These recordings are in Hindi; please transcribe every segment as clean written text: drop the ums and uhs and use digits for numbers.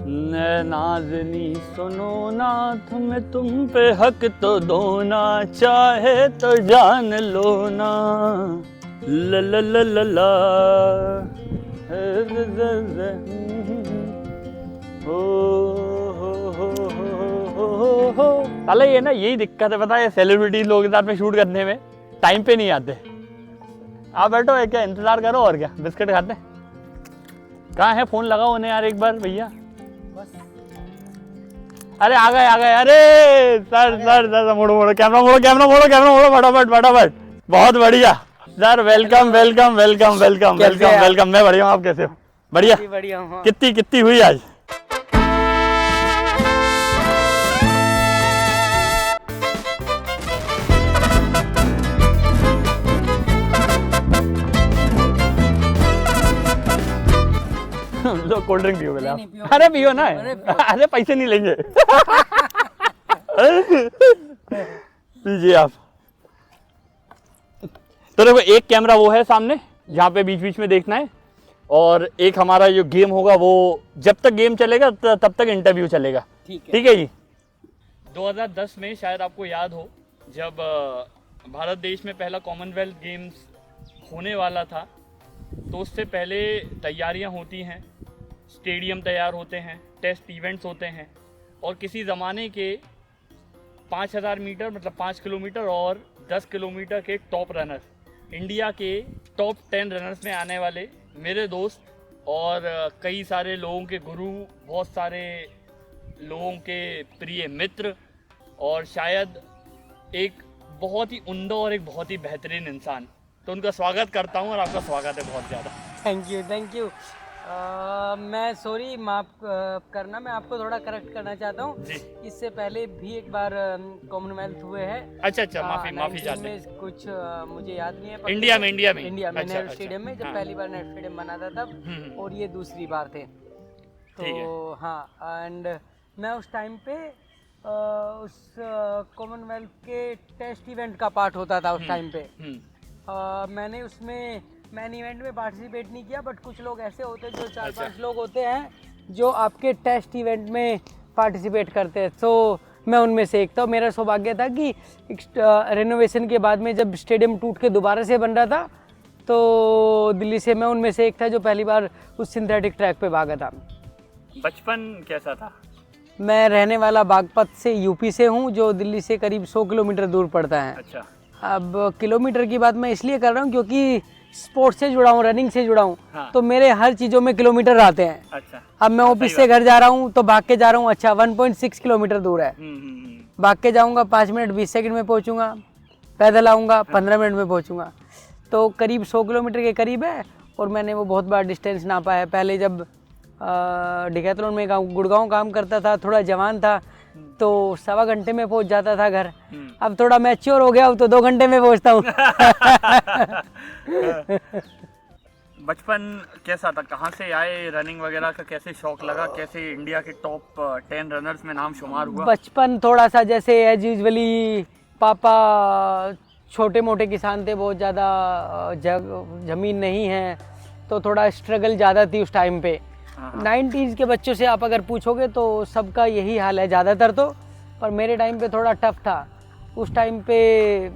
नाज़नी सुनो ना, तुम्हें तुम पे हक तो दो ना, चाहे तो जान लो ना। ला ला ला ला ला हो। साला ये ना यही दिक्कत है, पता है, सेलिब्रिटी लोग के साथ में शूट करने में टाइम पे नहीं आते। आप बैठो है क्या, इंतजार करो और क्या, बिस्किट खाते। कहाँ है, फोन लगाओ उन्हें यार एक बार भैया। अरे आ गए अरे सर मोड़ो कैमरा मोड़ो फटाफट। बहुत बढ़िया सर, वेलकम। मैं बढ़िया हूँ, आप कैसे हो? बढ़िया हूँ। कितनी हुई आज? लो कोल्ड ड्रिंक पियो पहले आप। अरे पियो ना, अरे पैसे नहीं लेंगे। पीजिए आप। तो देखो, एक कैमरा वो है सामने जहाँ पे बीच में देखना है, और एक हमारा जो गेम होगा वो जब तक गेम चलेगा तब तक इंटरव्यू चलेगा। ठीक है जी। 2010 में शायद आपको याद हो, जब भारत देश में पहला कॉमनवेल्थ गेम्स होने वाला था, तो उससे पहले तैयारियां होती हैं, स्टेडियम तैयार होते हैं, टेस्ट इवेंट्स होते हैं, और किसी ज़माने के 5000 मीटर मतलब 5 किलोमीटर और 10 किलोमीटर के टॉप रनर, इंडिया के टॉप 10 रनर्स में आने वाले मेरे दोस्त और कई सारे लोगों के गुरु, बहुत सारे लोगों के प्रिय मित्र, और शायद एक बहुत ही उम्दा और एक बहुत ही बेहतरीन इंसान, तो उनका स्वागत करता हूं, और आपका स्वागत है बहुत ज़्यादा। Thank you. मैं सॉरी माफ करना, मैं आपको थोड़ा करेक्ट करना चाहता हूँ। इससे पहले भी एक बार कॉमनवेल्थ हुए हैं। अच्छा, माफी चाहते हैं। कुछ मुझे याद नहीं है। इंडिया में नेहरू स्टेडियम में, जब पहली बार नेहरू स्टेडियम बना था तब, और ये दूसरी बार थे। तो हाँ, एंड मैं उस टाइम पे उस कॉमनवेल्थ के टेस्ट इवेंट का पार्ट होता था उस टाइम पे। मैंने उसमें मैन इवेंट में पार्टिसिपेट नहीं किया, बट कुछ लोग ऐसे होते हैं जो 4-5 लोग होते हैं जो आपके टेस्ट इवेंट में पार्टिसिपेट करते हैं, तो मैं उनमें से एक था। मेरा सौभाग्य था कि रेनोवेशन के बाद में जब स्टेडियम टूट के दोबारा से बन रहा था, तो दिल्ली से मैं उनमें से एक था जो पहली बार उस सिंथेटिक ट्रैक पे भागा था। बचपन कैसा था? मैं रहने वाला बागपत से, यूपी से हूँ, जो दिल्ली से करीब 100 किलोमीटर दूर पड़ता है। अच्छा। अब किलोमीटर की बात मैं इसलिए कर रहा हूँ क्योंकि स्पोर्ट्स से जुड़ा हूँ, रनिंग से जुड़ा हूँ। हाँ। तो मेरे हर चीज़ों में किलोमीटर आते हैं। अच्छा। अब मैं ऑफिस से घर जा रहा हूँ तो भाग के जा रहा हूँ, अच्छा 1.6 किलोमीटर दूर है। भाग के जाऊँगा 5 मिनट 20 सेकंड में पहुँचूँगा, पैदल आऊँगा 15 मिनट में पहुँचूँगा, तो करीब 100 किलोमीटर के करीब है। और मैंने वो बहुत बार डिस्टेंस नापा है। पहले जब डिकैथलॉन में गुड़गांव काम करता था, थोड़ा जवान था, तो 1.25 घंटे में पहुंच जाता था घर। अब थोड़ा मैच्योर हो गया, अब तो 2 घंटे में पहुंचता हूँ। बचपन कैसा था, कहाँ से आए, रनिंग वगैरह का कैसे शौक लगा, कैसे इंडिया के टॉप 10 रनर्स में नाम शुमार हुआ? बचपन थोड़ा सा जैसे एज यूजुअली, पापा छोटे मोटे किसान थे, बहुत ज़्यादा ज़मीन नहीं है, तो थोड़ा स्ट्रगल ज़्यादा थी उस टाइम पे। 90s के बच्चों से आप अगर पूछोगे तो सबका यही हाल है ज़्यादातर तो, पर मेरे टाइम पे थोड़ा टफ था। उस टाइम पे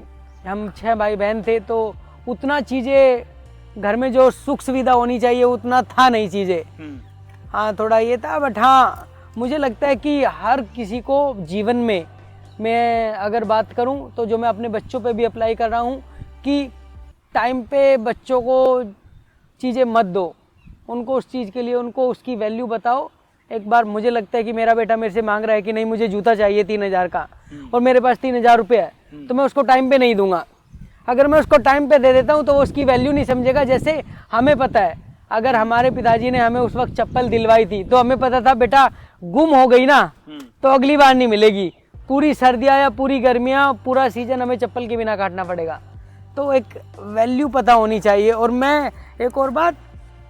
हम 6 भाई बहन थे, तो उतना चीज़ें घर में जो सुख सुविधा होनी चाहिए उतना था नहीं चीज़ें। हाँ, थोड़ा ये था, बट हाँ मुझे लगता है कि हर किसी को जीवन में, मैं अगर बात करूँ तो जो मैं अपने बच्चों पे भी अप्लाई कर रहा हूँ कि टाइम पे बच्चों को चीज़ें मत दो, उनको उस चीज़ के लिए उनको उसकी वैल्यू बताओ। एक बार मुझे लगता है कि मेरा बेटा मेरे से मांग रहा है कि नहीं मुझे जूता चाहिए 3000 का, और मेरे पास 3000 रुपये है, तो मैं उसको टाइम पे नहीं दूंगा। अगर मैं उसको टाइम पे दे देता हूँ तो वो उसकी वैल्यू नहीं समझेगा। जैसे हमें पता है, अगर हमारे पिताजी ने हमें उस वक्त चप्पल दिलवाई थी तो हमें पता था बेटा गुम हो गई ना तो अगली बार नहीं मिलेगी, पूरी सर्दियाँ या पूरी गर्मियाँ, पूरा सीजन हमें चप्पल के बिना काटना पड़ेगा। तो एक वैल्यू पता होनी चाहिए। और मैं एक और बात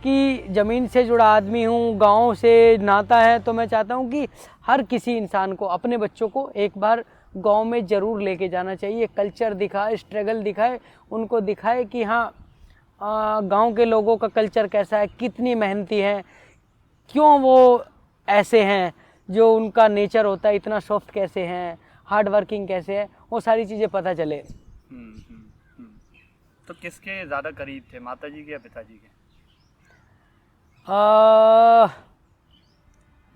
कि ज़मीन से जुड़ा आदमी हूँ, गाँव से नाता है, तो मैं चाहता हूँ कि हर किसी इंसान को अपने बच्चों को एक बार गांव में ज़रूर लेके जाना चाहिए। कल्चर दिखाए, स्ट्रगल दिखाए, उनको दिखाए कि हाँ गांव के लोगों का कल्चर कैसा है, कितनी मेहनती है, क्यों वो ऐसे हैं, जो उनका नेचर होता है इतना सॉफ्ट कैसे हैं, हार्ड वर्किंग कैसे है, वो सारी चीज़ें पता चले। तो किसके ज़्यादा करीब थे, माता जी के या पिताजी के?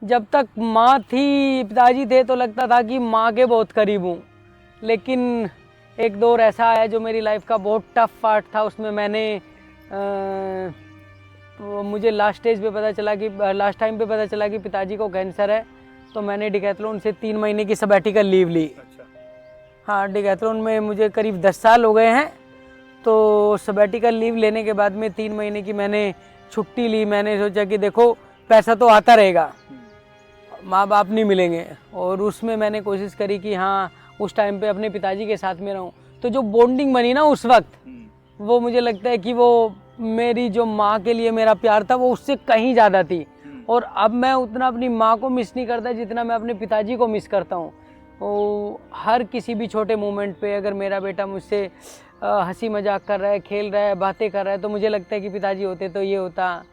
जब तक माँ थी पिताजी थे तो लगता था कि माँ के बहुत करीब हूँ, लेकिन एक दौर ऐसा आया जो मेरी लाइफ का बहुत टफ पार्ट था। उसमें मैंने मुझे लास्ट टाइम पे पता चला कि पिताजी को कैंसर है, तो मैंने डिकैथलॉन से 3 महीने की सबैटिकल लीव ली। अच्छा। हाँ, डिकैथलॉन में मुझे करीब 10 साल हो गए हैं, तो सबैटिकल लीव लेने के बाद में 3 महीने की मैंने छुट्टी ली। मैंने सोचा कि देखो पैसा तो आता रहेगा, माँ बाप नहीं मिलेंगे, और उसमें मैंने कोशिश करी कि हाँ उस टाइम पे अपने पिताजी के साथ में रहूँ। तो जो बॉन्डिंग बनी ना उस वक्त, वो मुझे लगता है कि वो मेरी जो माँ के लिए मेरा प्यार था वो उससे कहीं ज़्यादा थी। और अब मैं उतना अपनी माँ को मिस नहीं करता जितना मैं अपने पिताजी को मिस करता हूँ। वो हर किसी भी छोटे मोमेंट पे अगर मेरा बेटा मुझसे हंसी मजाक कर रहा है, खेल रहा है, बातें कर रहा है, तो मुझे लगता है कि पिताजी होते तो ये होता।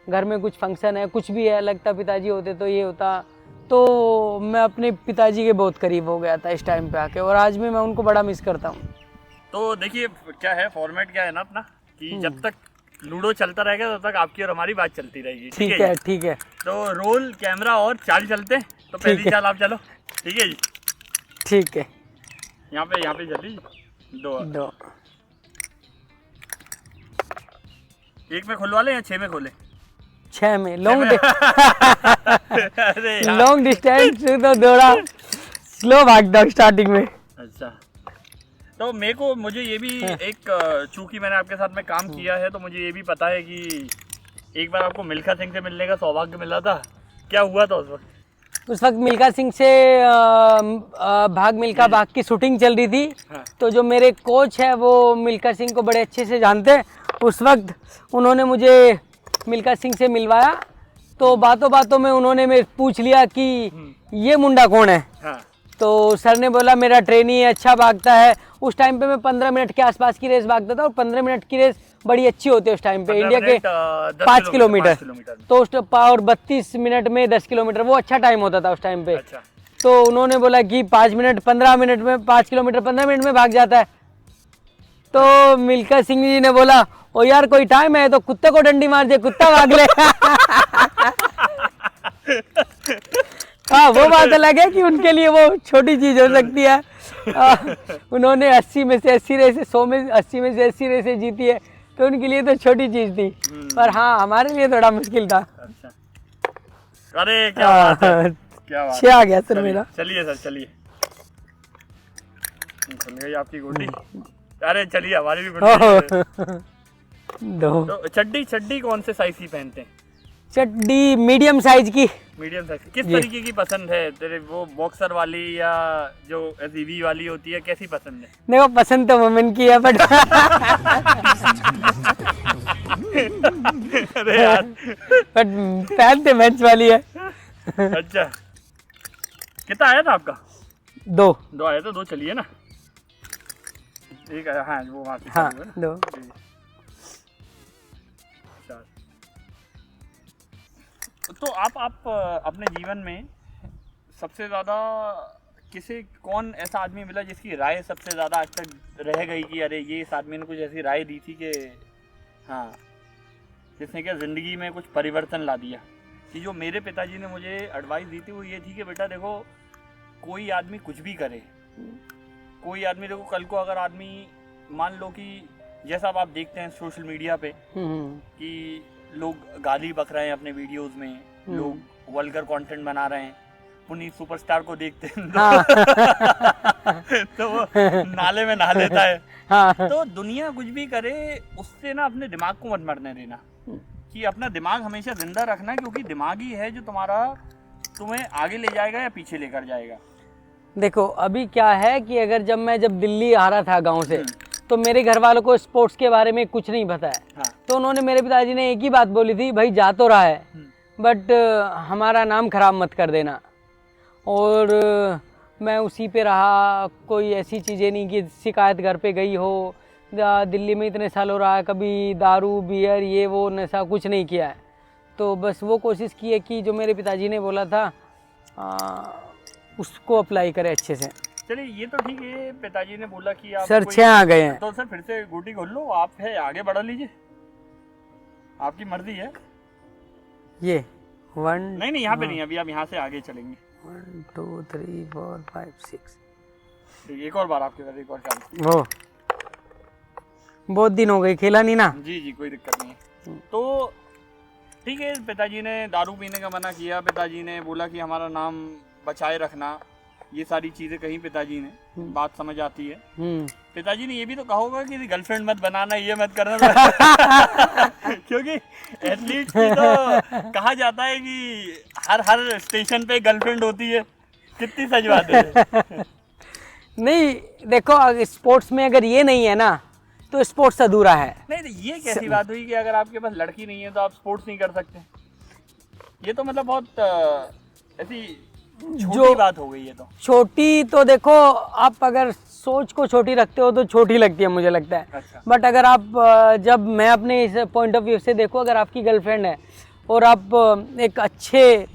घर में कुछ फंक्शन है, कुछ भी है, लगता पिताजी होते तो ये होता। तो मैं अपने पिताजी के बहुत करीब हो गया था इस टाइम पे आके, और आज भी मैं उनको बड़ा मिस करता हूँ। तो देखिए क्या है, फॉर्मेट क्या है ना अपना, कि जब तक लूडो चलता रहेगा तब तक आपकी और हमारी बात चलती रहेगी। ठीक है, ठीक है। तो रोल, कैमरा और चाल चलते हैं। तो पहली चाल आप चलो। ठीक है जी, ठीक है। यहाँ पे जल्दी 2 1 में खुलवा लें या 6 में खोलें? 6 में लॉन्ग अरे यार। लॉन्ग डिस्टेंस तो थोड़ा स्लो भागता हूँ स्टार्टिंग में। अच्छा, तो मुझे ये भी एक, चूंकि मैंने आपके साथ में काम किया है तो मुझे ये भी पता है कि एक बार आपको मिल्खा सिंह से मिलने का सौभाग्य मिला था। क्या हुआ था उस वक्त? उस वक्त मिल्खा सिंह से भाग मिल्खा भाग की शूटिंग चल रही थी। हाँ। तो जो मेरे कोच है वो मिल्खा सिंह को बड़े अच्छे से जानते हैं। उस वक्त उन्होंने मुझे मिल्खा सिंह से मिलवाया, तो बातों बातों में उन्होंने मेरे पूछ लिया कि ये मुंडा कौन है। हाँ। तो सर ने बोला मेरा ट्रेनी है, अच्छा भागता है। उस टाइम पे मैं 15 मिनट के आसपास की रेस भागता था, और 15 मिनट की रेस बड़ी अच्छी होती है उस टाइम पे, इंडिया के 5 किलोमीटर। तो उस और 32 मिनट में 10 किलोमीटर, वो अच्छा टाइम होता था उस टाइम पे। अच्छा। तो उन्होंने बोला कि 5 मिनट 15 मिनट में 5 किलोमीटर 15 मिनट में भाग जाता है। तो मिल्खा सिंह जी ने बोला ओ यार कोई टाइम है तो कुत्ते को डंडी मार दे, कुत्ता भाग ले। हाँ, वो बात अलग है कि उनके लिए वो छोटी चीज हो सकती है। उन्होंने 80 में से 80 रेसें 100 में 80 में से 80 रेसें जीती है, तो उनके लिए तो छोटी चीज थी। पर हाँ, हमारे लिए थोड़ा मुश्किल था। अच्छा। अरे क्या बात है, क्या बात 6 आ गया सर मेरा। चलिए सर, चलिए। खुल गई आपकी गुड्डी। अरे चलिए, हमारी भी गुड्डी। 2 तो चड्डी कौन से साइज की पहनते हैं? चड्डी मीडियम साइज की। Medium size. किस तरीके की पसंद है तेरे, वो बॉक्सर वाली या जो वी वाली होती है, कैसी पसंद है? देखो पसंद तो वुमेन की है, बट अरे यार। बट पहनते मेंस वाली है। अच्छा, कितना आया था आपका? 2 आया था। 2 चलिए ना, एक आया। हाँ, वो वहाँ से हाँ, चालू है ना? 2 तो आप अपने जीवन में सबसे ज़्यादा कौन ऐसा आदमी मिला जिसकी राय सबसे ज़्यादा आज तक रह गई कि अरे ये इस आदमी ने कुछ ऐसी राय दी थी कि हाँ, जिसने क्या ज़िंदगी में कुछ परिवर्तन ला दिया? कि जो मेरे पिताजी ने मुझे एडवाइस दी थी वो ये थी कि बेटा देखो, कोई आदमी कुछ भी करे, कोई आदमी देखो, कल को अगर आदमी मान लो कि जैसा आप देखते हैं सोशल मीडिया पे कि लोग गाली बक रहे हैं अपने वीडियोस में, लोग वल्गर कंटेंट बना रहे हैं, पुनीत सुपरस्टार को देखते हैं तो वो नाले में नहा लेता है। हाँ। तो दुनिया कुछ भी करे, उससे ना अपने दिमाग को मत मरने देना, कि अपना दिमाग हमेशा जिंदा रखना, क्योंकि दिमाग ही है जो तुम्हें आगे ले जाएगा या पीछे लेकर जाएगा। देखो अभी क्या है कि अगर जब दिल्ली आ रहा था गांव से, तो मेरे घर वालों को स्पोर्ट्स के बारे में कुछ नहीं पता है। हाँ। तो उन्होंने, मेरे पिताजी ने एक ही बात बोली थी, भाई जा तो रहा है बट हमारा नाम खराब मत कर देना। और मैं उसी पे रहा, कोई ऐसी चीज़ें नहीं कि शिकायत घर पे गई हो। दिल्ली में इतने साल हो रहा है, कभी दारू बियर ये वो नशा कुछ नहीं किया है। तो बस वो कोशिश की है कि जो मेरे पिताजी ने बोला था उसको अप्लाई करें अच्छे से। चलिए ये तो ठीक है, पिताजी ने बोला कि आप सर 6 आ गए हैं। तो सर फिर से गोटी खोल लो, आप है आगे बढ़ा लीजिए, आपकी मर्जी है। ये 1 नहीं यहाँ पे नहीं, अभी आप यहाँ से आगे चलेंगे। 1 2 3 4 5 6। एक और बार आपके साथ, एक और चांस। वो बहुत दिन हो गए खेला नहीं ना। जी जी कोई दिक्कत नहीं है। तो ठीक है, पिताजी ने दारू पीने का मना किया, पिताजी ने बोला कि हमारा नाम बचाए रखना, ये सारी चीजें कहीं पिताजी ने, बात समझ आती है। पिताजी ने ये भी तो कहा होगा कि गर्लफ्रेंड मत बनाना, ये मत करना क्योंकि एथलीट की तो कहा जाता है कि हर स्टेशन पे गर्लफ्रेंड होती है, कितनी सच बात है। नहीं देखो, स्पोर्ट्स में अगर ये नहीं है ना तो स्पोर्ट्स अधूरा है। नहीं तो ये कैसी बात हुई कि अगर आपके पास लड़की नहीं है तो आप स्पोर्ट्स नहीं कर सकते? ये तो मतलब बहुत ऐसी छोटी बात हो गई है। तो छोटी तो देखो, आप अगर सोच को छोटी रखते हो तो छोटी लगती है मुझे लगता है। अच्छा। बट अगर आप जब मैं अपने इस पॉइंट ऑफ व्यू से देखो, अगर आपकी गर्लफ्रेंड है और आप एक अच्छे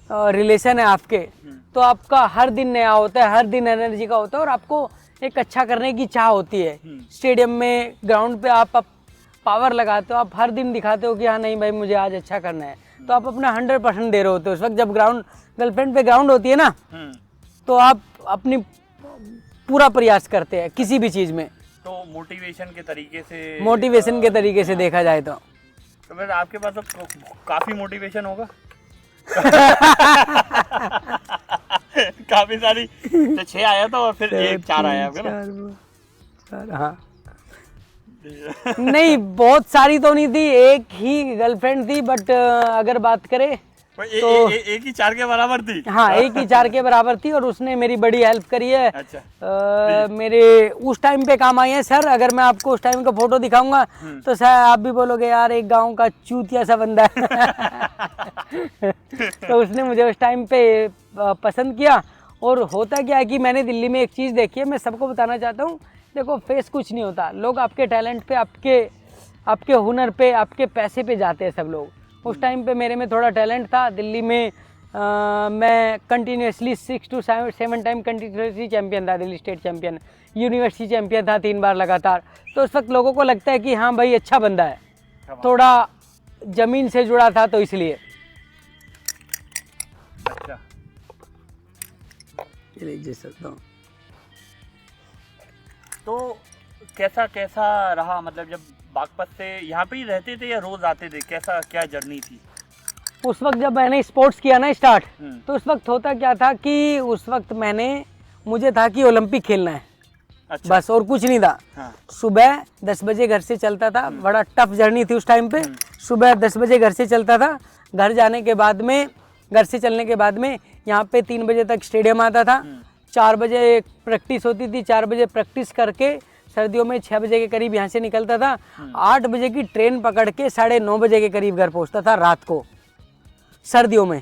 रिलेशन है आपके, तो आपका हर दिन नया होता है, हर दिन एनर्जी का होता है और आपको एक अच्छा करने की चाह होती है। स्टेडियम में, ग्राउंड पे आप पावर लगाते हो, आप हर दिन दिखाते हो कि हाँ नहीं भाई मुझे आज अच्छा करना है, तो आप अपना 100% दे रहे होते हो उस वक्त। जब गर्लफ्रेंड पे ग्राउंड होती है ना, तो आप अपनी पूरा प्रयास करते हैं किसी भी चीज में। तो मोटिवेशन के तरीके से देखा जाए तो फिर आपके पास तो काफी मोटिवेशन होगा। काफी सारी। तो 6 आया था और फिर 1 4 आया होगा ना? हाँ। नहीं बहुत सारी तो नहीं थी, एक ही गर्लफ्रेंड थी, बट अगर बात करें तो एक ही 4 के बराबर थी। हाँ, एक ही 4 के बराबर थी और उसने मेरी बड़ी हेल्प करी है। अच्छा। मेरे उस टाइम पे काम आई है सर। अगर मैं आपको उस टाइम का फोटो दिखाऊंगा तो शायद आप भी बोलोगे यार एक गांव का चूतिया सा बंदा है। तो उसने मुझे उस टाइम पे पसंद किया। और होता क्या है कि मैंने दिल्ली में एक चीज़ देखी है, मैं सबको बताना चाहता हूँ। देखो फेस कुछ नहीं होता, लोग आपके टैलेंट पे, आपके हुनर पे, आपके पैसे पे जाते हैं सब लोग। उस टाइम पे मेरे में थोड़ा टैलेंट था। दिल्ली में मैं continuously 6 to 7 time continuously champion था, Delhi state champion, university champion था 3 बार लगातार। तो उस वक्त लोगों को लगता है कि हाँ भाई अच्छा बंदा है, थोड़ा ज़मीन से जुड़ा था तो इसलिए। अच्छा। तो कैसा रहा, मतलब जब बागपत से यहाँ पे ही रहते थे या रोज आते थे, कैसा क्या जर्नी थी? उस वक्त जब मैंने स्पोर्ट्स किया ना स्टार्ट, तो उस वक्त होता क्या था कि उस वक्त मुझे था कि ओलंपिक खेलना है। अच्छा। बस और कुछ नहीं था। हाँ। सुबह 10 बजे घर से चलता था, बड़ा टफ जर्नी थी उस टाइम पे। सुबह 10 बजे घर से चलता था, घर से चलने के बाद में यहाँ पे 3 बजे तक स्टेडियम आता था, 4 बजे प्रैक्टिस होती थी, 4 बजे प्रैक्टिस करके सर्दियों में 6 बजे के करीब यहाँ से निकलता था, 8 बजे की ट्रेन पकड़ के 9:30 बजे के करीब घर पहुँचता था रात को, सर्दियों में।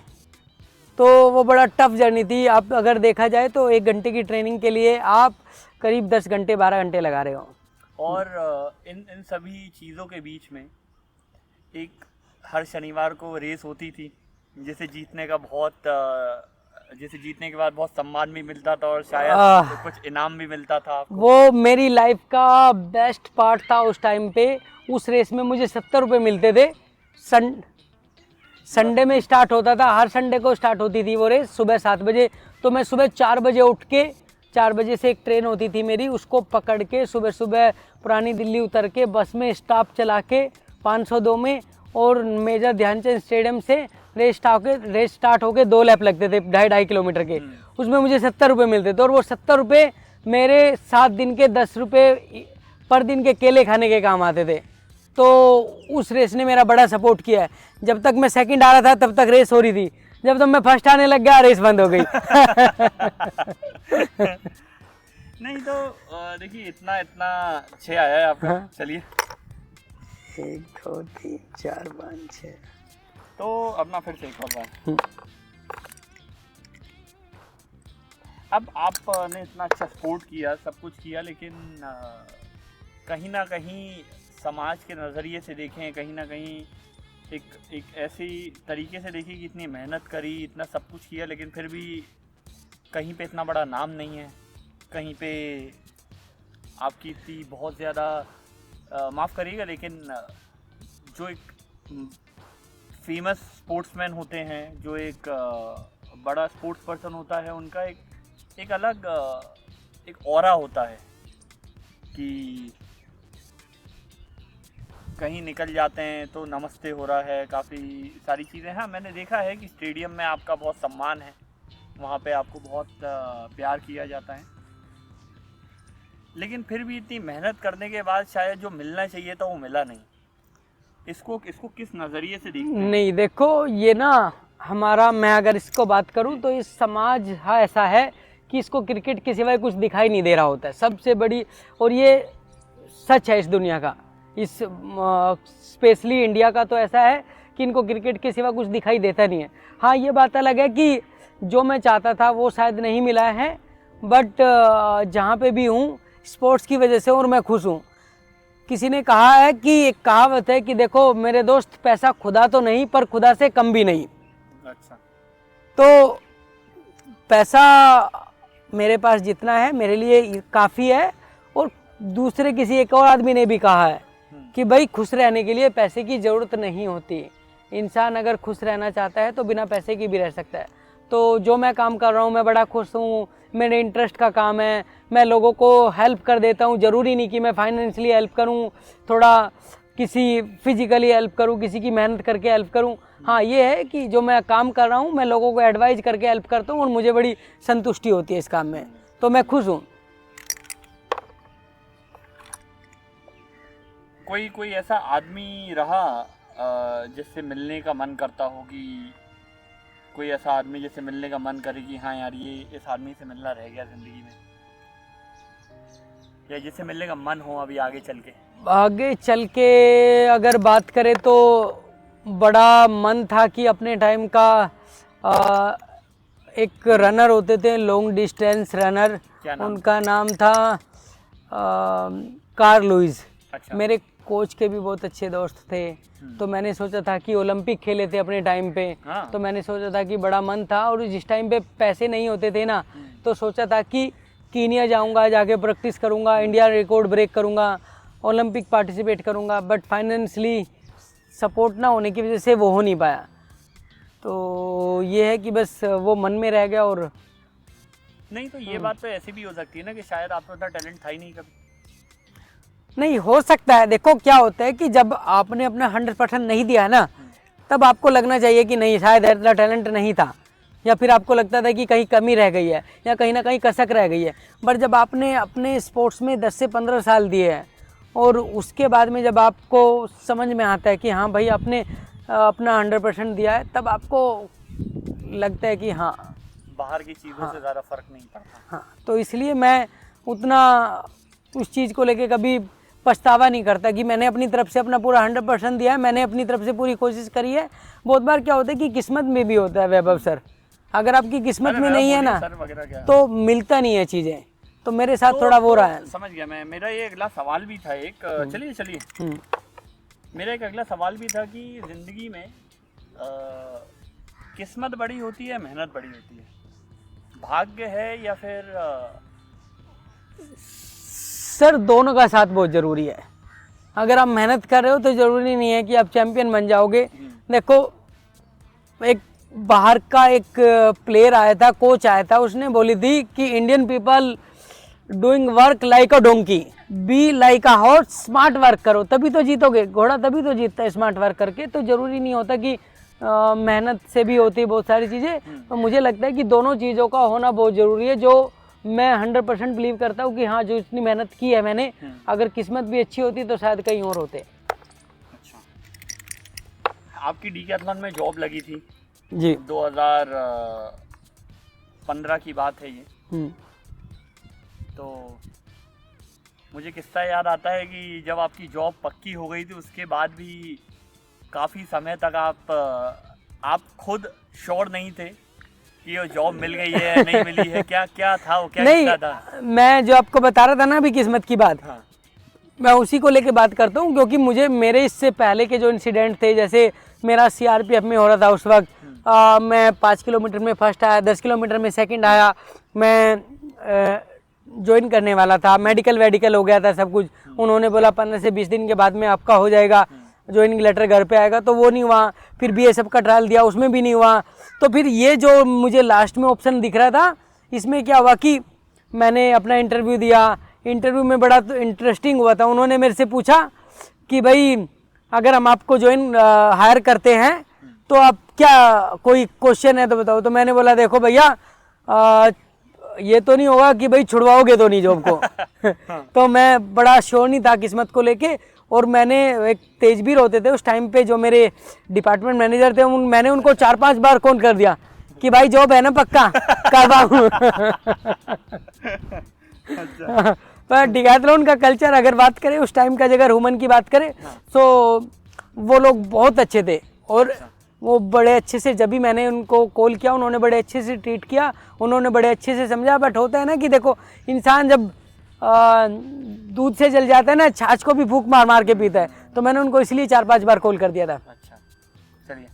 तो वो बड़ा टफ जर्नी थी। आप अगर देखा जाए तो 1 घंटे की ट्रेनिंग के लिए आप करीब 10 घंटे 12 घंटे लगा रहे हो। और इन सभी चीज़ों के बीच में एक हर शनिवार को रेस होती थी, जिसे जीतने के बाद बहुत सम्मान भी मिलता था और शायद कुछ इनाम भी मिलता था आपको। वो मेरी लाइफ का बेस्ट पार्ट था उस टाइम पे। उस रेस में मुझे 70 रुपये मिलते थे। संडे में स्टार्ट होता था, हर संडे को स्टार्ट होती थी वो रेस सुबह 7 बजे। तो मैं सुबह 4 बजे उठ के, 4 बजे से एक ट्रेन होती थी मेरी, उसको पकड़ के सुबह सुबह पुरानी दिल्ली उतर के बस में स्टॉप चला के 502 में और मेजर ध्यानचंद स्टेडियम से रेस स्टार्ट होके 2 लैप लगते थे 2.5 किलोमीटर के। उसमें मुझे 70 रुपये मिलते थे और वो 70 रुपये मेरे 7 दिन के 10 रुपये पर दिन के केले खाने के काम आते थे। तो उस रेस ने मेरा बड़ा सपोर्ट किया है। जब तक मैं सेकंड आ रहा था तब तक रेस हो रही थी, जब तक मैं फर्स्ट आने लग गया रेस बंद हो गई। नहीं तो देखिए इतना 6 आया है आपका। हाँ। चलिए 1 2 3 4 5 6। तो अपना फिर से एक और बार। अब आपने इतना अच्छा सपोर्ट किया, सब कुछ किया, लेकिन कहीं ना कहीं समाज के नज़रिए से देखें, कहीं ना कहीं एक ऐसी तरीके से देखिए कि इतनी मेहनत करी, इतना सब कुछ किया, लेकिन फिर भी कहीं पे इतना बड़ा नाम नहीं है, कहीं पे आपकी इतनी बहुत ज़्यादा माफ़ करिएगा, लेकिन जो एक फेमस स्पोर्ट्समैन होते हैं, जो एक बड़ा स्पोर्ट्स पर्सन होता है, उनका एक अलग एक ऑरा होता है कि कहीं निकल जाते हैं तो नमस्ते हो रहा है, काफ़ी सारी चीज़ें। हाँ, मैंने देखा है कि स्टेडियम में आपका बहुत सम्मान है, वहाँ पे आपको बहुत प्यार किया जाता है, लेकिन फिर भी इतनी मेहनत करने के बाद शायद जो मिलना चाहिए था वो मिला नहीं। इसको किस नज़रिए से देखते हैं? नहीं देखो, ये ना हमारा, मैं अगर इसको बात करूं तो इस समाज हाँ ऐसा है कि इसको क्रिकेट के सिवाय कुछ दिखाई नहीं दे रहा होता है, सबसे बड़ी, और ये सच है इस दुनिया का, इस स्पेशली इंडिया का तो ऐसा है कि इनको क्रिकेट के सिवा कुछ दिखाई देता नहीं है। हाँ, ये बात अलग है कि जो मैं चाहता था वो शायद नहीं मिला है, बट जहाँ पे भी हूँ स्पोर्ट्स की वजह से और मैं खुश हूँ। किसी ने कहा है कि एक कहावत है कि देखो मेरे दोस्त, पैसा खुदा तो नहीं पर खुदा से कम भी नहीं। अच्छा। तो पैसा मेरे पास जितना है मेरे लिए काफ़ी है, और दूसरे किसी एक और आदमी ने भी कहा है कि भाई खुश रहने के लिए पैसे की ज़रूरत नहीं होती, इंसान अगर खुश रहना चाहता है तो बिना पैसे की भी रह सकता है। तो जो मैं काम कर रहा हूँ मैं बड़ा खुश हूँ, मेरे इंटरेस्ट का काम है, मैं लोगों को हेल्प कर देता हूँ, ज़रूरी नहीं कि मैं फाइनेंशियली हेल्प करूँ, थोड़ा किसी फिजिकली हेल्प करूँ, किसी की मेहनत करके हेल्प करूँ। हाँ, ये है कि जो मैं काम कर रहा हूँ मैं लोगों को एडवाइज करके हेल्प करता हूँ और मुझे बड़ी संतुष्टि होती है इस काम में, तो मैं खुश हूँ। कोई ऐसा आदमी रहा जिससे मिलने का मन करता हो, कि कोई ऐसा आदमी जिससे मिलने का मन करे कि हाँ यार ये इस आदमी से मिलना रह गया ज़िंदगी में, या जिससे मिलने का मन हो अभी आगे चल के? आगे चल के अगर बात करें तो बड़ा मन था कि अपने टाइम का एक रनर होते थे, लॉन्ग डिस्टेंस रनर, उनका नाम था कार्ल लुईस। अच्छा। मेरे कोच के भी बहुत अच्छे दोस्त थे, तो मैंने सोचा था कि ओलंपिक खेले थे अपने टाइम पे। हाँ। तो मैंने सोचा था कि बड़ा मन था, और जिस टाइम पे पैसे नहीं होते थे ना, तो सोचा था कि कीनिया जाऊंगा, जाके प्रैक्टिस करूंगा, इंडिया रिकॉर्ड ब्रेक करूंगा, ओलंपिक पार्टिसिपेट करूंगा, बट फाइनेंशियली सपोर्ट ना होने की वजह से वो हो नहीं पाया। तो ये है कि बस वो मन में रह गया। और नहीं तो ये बात तो ऐसी भी हो सकती है ना कि शायद आप में उतना टैलेंट था ही नहीं कभी। नहीं, हो सकता है। देखो क्या होता है कि जब आपने अपना 100% नहीं दिया है ना, तब आपको लगना चाहिए कि नहीं शायद इतना टैलेंट नहीं था, या फिर आपको लगता था कि कहीं कमी रह गई है या कहीं ना कहीं कसक रह गई है। बट जब आपने अपने स्पोर्ट्स में 10 से 15 साल दिए हैं, और उसके बाद में जब आपको समझ में आता है कि हाँ भाई आपने अपना 100% दिया है, तब आपको लगता है कि हाँ बाहर की चीज़ों से ज़्यादा फर्क नहीं पड़ता। हाँ, तो इसलिए मैं उतना उस चीज़ को लेके कभी पछतावा नहीं करता कि मैंने अपनी तरफ से अपना पूरा 100% दिया है, मैंने अपनी तरफ से पूरी कोशिश करी है। बहुत बार क्या होता है कि किस्मत में भी होता है वैभव सर, अगर आपकी किस्मत में नहीं है ना तो मिलता नहीं है चीज़ें, तो मेरे साथ थोड़ा वो रहा है। समझ गया मैं। मेरा ये अगला सवाल भी था एक, चलिए मेरा एक अगला सवाल भी था कि ज़िंदगी में किस्मत बड़ी होती है, मेहनत बड़ी होती है, भाग्य है, या फिर सर दोनों का साथ बहुत ज़रूरी है। अगर आप मेहनत कर रहे हो तो ज़रूरी नहीं है कि आप चैंपियन बन जाओगे। देखो, एक बाहर का एक प्लेयर आया था, कोच आया था, उसने बोली थी कि Indian people doing work like a donkey, be like a horse, smart work करो तभी तो जीतोगे। घोड़ा तभी तो जीतता है स्मार्ट वर्क करके। तो ज़रूरी नहीं होता कि मेहनत से भी होती है बहुत सारी चीज़ें। तो मुझे लगता है कि दोनों चीज़ों का होना बहुत ज़रूरी है, जो मैं 100% बिलीव करता हूँ कि हाँ जो इतनी मेहनत की है मैंने, अगर किस्मत भी अच्छी होती तो शायद कहीं और होते। अच्छा, आपकी डीकैथलॉन में जॉब लगी थी जी, 2015 की बात है ये। तो मुझे किस्सा याद आता है कि जब आपकी जॉब पक्की हो गई थी, उसके बाद भी काफ़ी समय तक आप खुद श्योर नहीं थे कि वो जॉब मिल गई है नहीं मिली है, क्या था वो, क्या नहीं था? मैं जो आपको बता रहा था ना अभी किस्मत की बात, हाँ। मैं उसी को लेके बात करता हूँ, क्योंकि मुझे मेरे इससे पहले के जो इंसिडेंट थे, जैसे मेरा सीआरपीएफ में हो रहा था उस वक्त, मैं 5 किलोमीटर में फर्स्ट आया, 10 किलोमीटर में सेकंड आया, मैं ज्वाइन करने वाला था, मेडिकल हो गया था सब कुछ, उन्होंने बोला 15 से 20 दिन के बाद में आपका हो जाएगा, ज्वाइनिंग लेटर घर पे आएगा, तो वो नहीं हुआ। फिर बीएसएफ का ट्रायल दिया, उसमें भी नहीं हुआ। तो फिर ये जो मुझे लास्ट में ऑप्शन दिख रहा था, इसमें क्या हुआ कि मैंने अपना इंटरव्यू दिया, इंटरव्यू में बड़ा तो इंटरेस्टिंग हुआ था। उन्होंने मेरे से पूछा कि भाई अगर हम आपको ज्वाइन हायर करते हैं तो आप क्या कोई क्वेश्चन है तो बताओ। तो मैंने बोला देखो भैया ये तो नहीं होगा कि भाई छुड़वाओगे तो नहीं जॉब को। तो मैं बड़ा श्योर नहीं था किस्मत को लेके, और मैंने एक तेजबीर होते थे उस टाइम पे जो मेरे डिपार्टमेंट मैनेजर थे, मैंने उनको 4-5 बार फोन कर दिया कि भाई जॉब है ना पक्का करवाऊं। पर डिकैथलॉन का कल्चर अगर बात करें उस टाइम का, अगर ह्यूमन की बात करें तो वो लोग बहुत अच्छे थे, और वो बड़े अच्छे से, जब भी मैंने उनको कॉल किया उन्होंने बड़े अच्छे से ट्रीट किया, उन्होंने बड़े अच्छे से समझा। बट होता है ना कि देखो इंसान जब दूध से जल जाता है ना, छाछ को भी फूंक मार मार के पीता है, तो मैंने उनको इसलिए 4-5 बार कॉल कर दिया था। अच्छा चलिए,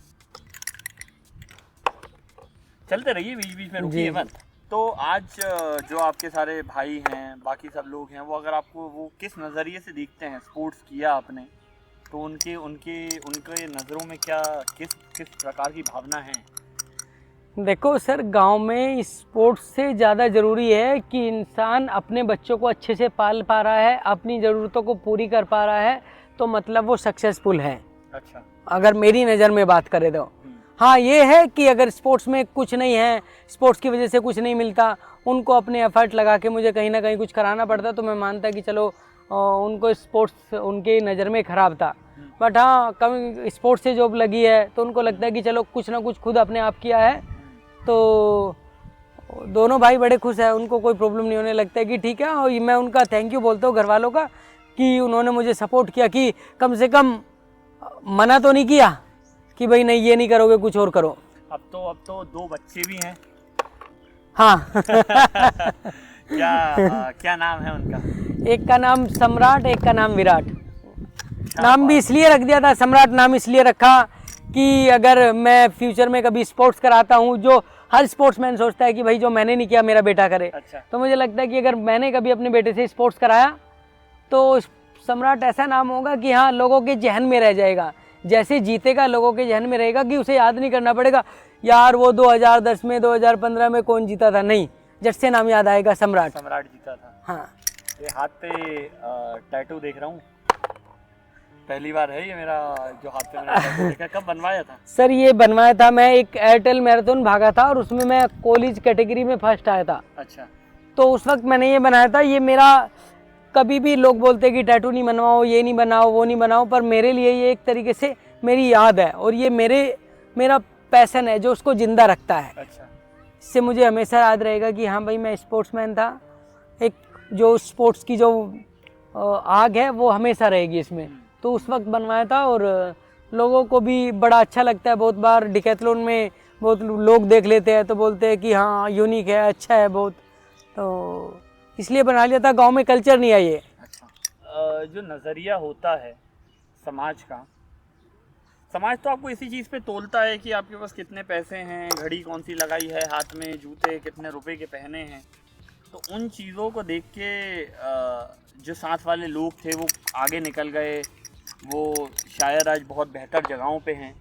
चलते रहिए, बीच बीच में रुकिए मत। तो आज जो आपके सारे भाई हैं, बाकी सब लोग हैं, वो अगर आपको वो किस नज़रिए से देखते हैं, स्पोर्ट्स किया आपने तो उनके नज़रों में क्या किस प्रकार की भावना है? देखो सर, गांव में स्पोर्ट्स से ज़्यादा ज़रूरी है कि इंसान अपने बच्चों को अच्छे से पाल पा रहा है, अपनी ज़रूरतों को पूरी कर पा रहा है, तो मतलब वो सक्सेसफुल है। अच्छा, अगर मेरी नज़र में बात करें तो हाँ, ये है कि अगर स्पोर्ट्स में कुछ नहीं है, स्पोर्ट्स की वजह से कुछ नहीं मिलता, उनको अपने एफर्ट लगा के मुझे कहीं ना कहीं कुछ कराना पड़ता, तो मैं मानता कि चलो उनको स्पोर्ट्स उनके नज़र में ख़राब था। बट हाँ, कभी स्पोर्ट्स से जॉब लगी है तो उनको लगता है कि चलो कुछ ना कुछ खुद अपने आप किया है, तो दोनों भाई बड़े खुश हैं, उनको कोई प्रॉब्लम नहीं होने लगता है कि ठीक है। और मैं उनका थैंक यू बोलता हूँ घर वालों का कि उन्होंने मुझे सपोर्ट किया, कि कम से कम मना तो नहीं किया कि भाई नहीं ये नहीं करोगे, कुछ और करो। अब तो 2 बच्चे भी हैं। हाँ। क्या नाम है उनका? एक का नाम सम्राट, एक का नाम विराट। नाम भी इसलिए रख दिया था सम्राट, नाम इसलिए रखा कि अगर मैं फ्यूचर में कभी स्पोर्ट्स कराता हूँ, जो हर स्पोर्ट्समैन सोचता है कि भाई जो मैंने नहीं किया मेरा बेटा करे। अच्छा। तो मुझे लगता है कि अगर मैंने कभी अपने बेटे से स्पोर्ट्स कराया तो सम्राट ऐसा नाम होगा कि हाँ, लोगों के जहन में रह जाएगा। जैसे जीतेगा लोगों के जहन में रहेगा कि उसे याद नहीं करना पड़ेगा यार वो 2010 में 2015 में कौन जीता था, नहीं, झट से नाम याद आएगा सम्राट जीता था। हाँ। ये हाथ पे टैटू देख रहा हूँ, पहली बार है ये मेरा जो हाथ पे मैंने टैटू देखा। कब बनवाया था? सर ये बनवाया था, मैं एक एयरटेल मैराथन भागा था और उसमें मैं कॉलेज कैटेगरी में फर्स्ट आया था। अच्छा। तो उस वक्त मैंने ये बनाया था। ये मेरा, कभी भी लोग बोलते हैं कि टैटू नहीं बनवाओ, ये नहीं बनाओ, वो नहीं बनाओ, पर मेरे लिए ये एक तरीके से मेरी याद है और ये मेरा पैशन है जो उसको जिंदा रखता है। अच्छा। इससे मुझे हमेशा याद रहेगा कि हाँ भाई मैं स्पोर्ट्समैन था। एक जो स्पोर्ट्स की जो आग है वो हमेशा रहेगी इसमें। तो उस वक्त बनवाया था और लोगों को भी बड़ा अच्छा लगता है। बहुत बार डिकैथलॉन में बहुत लोग देख लेते हैं तो बोलते हैं कि हाँ यूनिक है, अच्छा है बहुत, तो इसलिए बना लिया था। गांव में कल्चर नहीं है ये। अच्छा। जो नज़रिया होता है समाज का, समाज तो आपको इसी चीज़ पे तोलता है कि आपके पास कितने पैसे हैं, घड़ी कौन सी लगाई है हाथ में, जूते कितने रुपए के पहने हैं। तो उन चीज़ों को देख के जो साथ वाले लोग थे वो आगे निकल गए, वो शायद आज बहुत बेहतर जगहों पे हैं।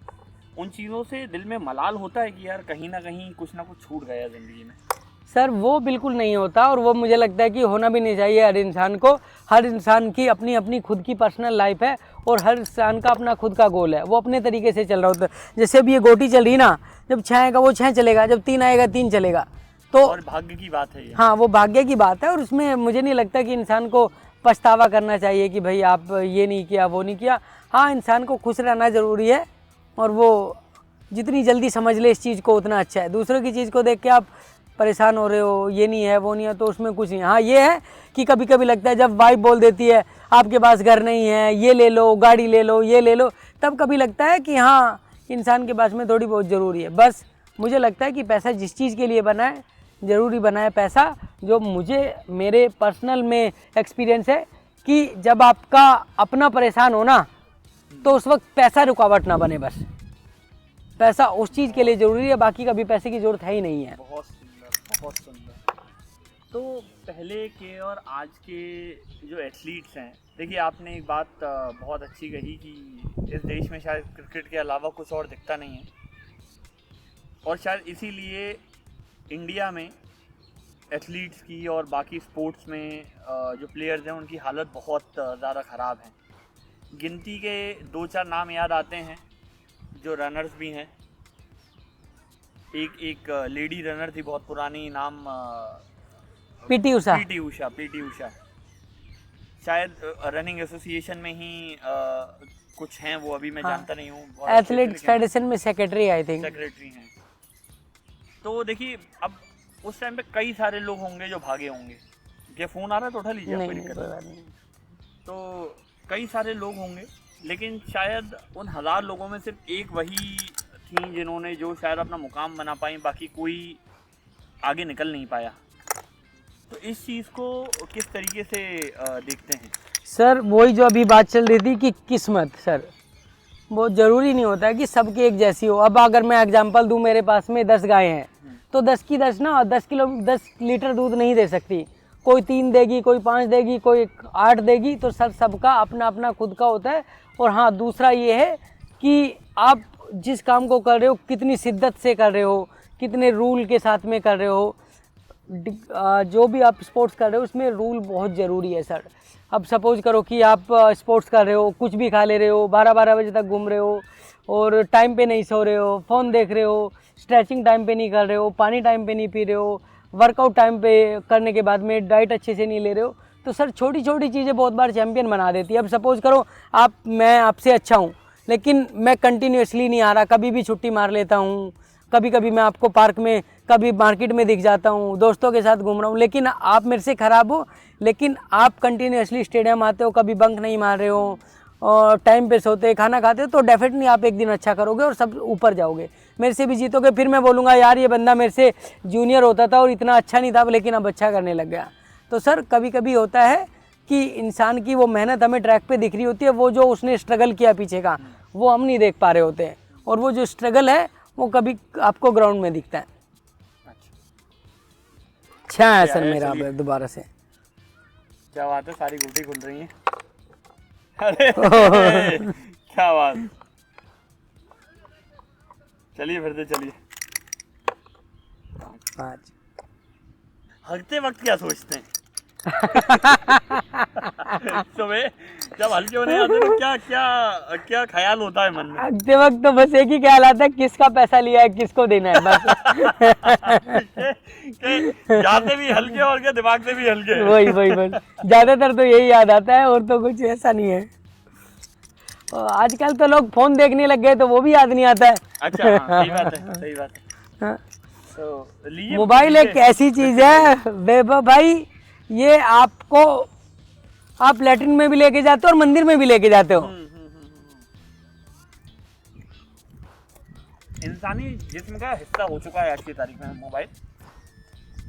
उन चीज़ों से दिल में मलाल होता है कि यार कहीं ना कुछ छूट गया ज़िंदगी में। सर वो बिल्कुल नहीं होता और वो मुझे लगता है कि होना भी नहीं चाहिए हर इंसान को। हर इंसान की अपनी अपनी खुद की पर्सनल लाइफ है और हर इंसान का अपना खुद का गोल है, वो अपने तरीके से चल रहा होता है। जैसे अभी ये गोटी चल रही ना, जब 6 आएगा वो 6 चलेगा, जब 3 आएगा 3 चलेगा। तो और भाग्य की बात है ये। हाँ, वो भाग्य की बात है और उसमें मुझे नहीं लगता कि इंसान को पछतावा करना चाहिए कि भाई आप ये नहीं किया, वो नहीं किया। हाँ, इंसान को खुश रहना ज़रूरी है और वो जितनी जल्दी समझ ले इस चीज़ को उतना अच्छा है। दूसरों की चीज़ को देख के आप परेशान हो रहे हो, ये नहीं है वो नहीं है, तो उसमें कुछ नहीं। हाँ ये है कि कभी कभी लगता है जब वाइफ बोल देती है आपके पास घर नहीं है, ये ले लो, गाड़ी ले लो, ये ले लो, तब कभी लगता है कि हाँ इंसान के पास में थोड़ी बहुत ज़रूरी है। बस मुझे लगता है कि पैसा जिस चीज़ के लिए बना है, ज़रूरी बना है पैसा। जो मुझे मेरे पर्सनल में एक्सपीरियंस है कि जब आपका अपना परेशान हो ना तो उस वक्त पैसा रुकावट ना बने, बस पैसा उस चीज़ के लिए ज़रूरी है, बाकी कभी पैसे की ज़रूरत है ही नहीं है। बहुत सुंदर, बहुत सुंदर। तो पहले के और आज के जो एथलीट्स हैं, देखिए आपने एक बात बहुत अच्छी कही कि इस देश में शायद क्रिकेट के अलावा कुछ और दिखता नहीं है, और शायद इसीलिए इंडिया में एथलीट्स की और बाकी स्पोर्ट्स में जो प्लेयर्स हैं उनकी हालत बहुत ज़्यादा ख़राब है। गिनती के 2-4 नाम याद आते हैं जो रनर्स भी हैं। एक लेडी रनर थी बहुत पुरानी, नाम पीटी उषा। पीटी उषा शायद रनिंग एसोसिएशन में ही कुछ हैं वो, अभी मैं जानता नहीं हूँ। एथलेटिक्स फेडरेशन में सेक्रेटरी आई थिंक, सेक्रेटरी हैं। तो देखिए अब उस टाइम पे कई सारे लोग होंगे जो भागे होंगे। ये फ़ोन आ रहा है तो उठा लीजिए, कोई दिक्कत नहीं। तो कई सारे लोग होंगे, लेकिन शायद उन 1000 लोगों में सिर्फ एक वही थी जिन्होंने जो शायद अपना मुकाम बना पाई, बाकी कोई आगे निकल नहीं पाया। तो इस चीज़ को किस तरीके से देखते हैं? सर वही जो अभी बात चल रही थी कि किस्मत, सर बहुत ज़रूरी नहीं होता है कि सबकी एक जैसी हो। अब अगर मैं एग्जांपल दूं, मेरे पास में 10 गायें हैं तो 10 की 10 ना 10 लीटर दूध नहीं दे सकती, कोई 3 देगी, कोई 5 देगी, कोई 8 देगी। तो सबका अपना अपना खुद का होता है। और हाँ, दूसरा ये है कि आप जिस काम को कर रहे हो कितनी शिद्दत से कर रहे हो, कितने रूल के साथ में कर रहे हो। जो भी आप स्पोर्ट्स कर रहे हो उसमें रूल बहुत ज़रूरी है सर। अब सपोज करो कि आप स्पोर्ट्स कर रहे हो, कुछ भी खा ले रहे हो, 12-12 बजे तक घूम रहे हो और टाइम पे नहीं सो रहे हो, फ़ोन देख रहे हो, स्ट्रेचिंग टाइम पे नहीं कर रहे हो, पानी टाइम पे नहीं पी रहे हो, वर्कआउट टाइम पे करने के बाद में डाइट अच्छे से नहीं ले रहे हो, तो सर छोटी छोटी चीज़ें बहुत बार चैंपियन बना देती है। अब सपोज़ करो मैं आपसे अच्छा हूँ, लेकिन मैं कंटिन्यूसली नहीं आ रहा, कभी भी छुट्टी मार लेता हूँ, कभी कभी मैं आपको पार्क में, कभी मार्केट में दिख जाता हूँ, दोस्तों के साथ घूम रहा हूँ, लेकिन आप मेरे से ख़राब हो, लेकिन आप कंटिन्यूसली स्टेडियम आते हो, कभी बंक नहीं मार रहे हो और टाइम पे सोते, खाना खाते हो, तो डेफिनेटली आप एक दिन अच्छा करोगे और सब ऊपर जाओगे, मेरे से भी जीतोगे। फिर मैं बोलूँगा यार ये बंदा मेरे से जूनियर होता था और इतना अच्छा नहीं था, लेकिन अब अच्छा करने लग गया। तो सर कभी कभी होता है कि इंसान की वो मेहनत हमें ट्रैक पे दिख रही होती है, वो जो उसने स्ट्रगल किया पीछे का वो हम नहीं देख पा रहे होते हैं, और वो जो स्ट्रगल है वो कभी आपको ग्राउंड में दिखता है। अच्छा है सर मेरा अब दोबारा से। क्या बात है, सारी गुटी खुल रही है। अरे क्या बात। चलिए फिर से चलिए। हगते वक्त क्या सोचते हैं? सुबह जब हल्के होने जाते तो क्या क्या क्या ख्याल होता है मन में? हगते वक्त तो बस एक ही ख्याल आता है, किसका पैसा लिया है, किसको देना है, बस। जाते भी हल्के और क्या दिमाग से भी हल्के। वही बस ज्यादातर तो यही याद आता है, और तो कुछ ऐसा नहीं है। आजकल तो लोग फोन देखने लग गए तो वो भी याद नहीं आता है। अच्छा हाँ, सही बात है, सही बात है। तो मोबाइल एक ऐसी चीज है वैभव भाई, ये आपको आप लैट्रिन में भी लेके जाते हो और मंदिर में भी लेके जाते हो। इंसानी जिस्म का हिस्सा हो चुका है आज की तारीख में मोबाइल,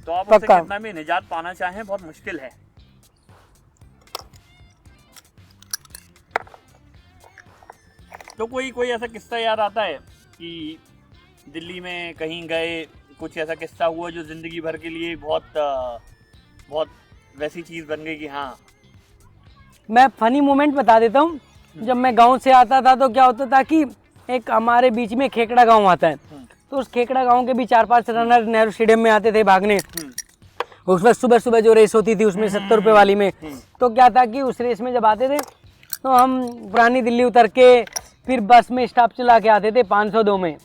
तो आप उससे कितना भी निजात पाना चाहें बहुत मुश्किल है। तो कोई ऐसा किस्सा याद आता है कि दिल्ली में कहीं गए, कुछ ऐसा किस्सा हुआ जो जिंदगी भर के लिए बहुत वैसी चीज बन गई कि हाँ? मैं फनी मोमेंट बता देता हूँ। जब मैं गांव से आता था तो क्या होता था कि एक हमारे बीच में खेकड़ा गांव आता है, तो उस खेकड़ा गांव के भी 4-5 रनर नेहरू स्टेडियम में आते थे भागने। उस वक्त सुबह सुबह जो रेस होती थी उसमें 70 रुपये वाली में, तो क्या था कि उस रेस में जब आते थे तो हम पुरानी दिल्ली उतर के फिर बस में स्टॉप चला के आते थे 502 में।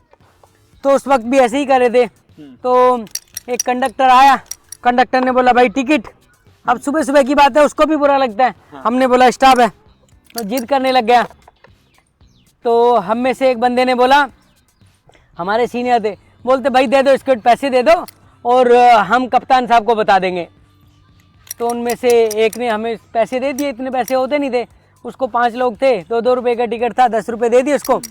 तो उस वक्त भी ऐसे ही कर रहे थे, तो एक कंडक्टर आया, कंडक्टर ने बोला भाई टिकट। अब सुबह सुबह की बात है, उसको भी बुरा लगता है। हमने बोला स्टॉप है, तो जिद करने लग गया। तो हम में से एक बंदे ने बोला, हमारे सीनियर थे, बोलते भाई दे दो इसके पैसे दे दो और हम कप्तान साहब को बता देंगे। तो उनमें से एक ने हमें पैसे दे दिए, इतने पैसे होते नहीं थे, उसको 5 लोग थे, 2-2 रुपये का टिकट था, 10 रुपये दे दिए उसको,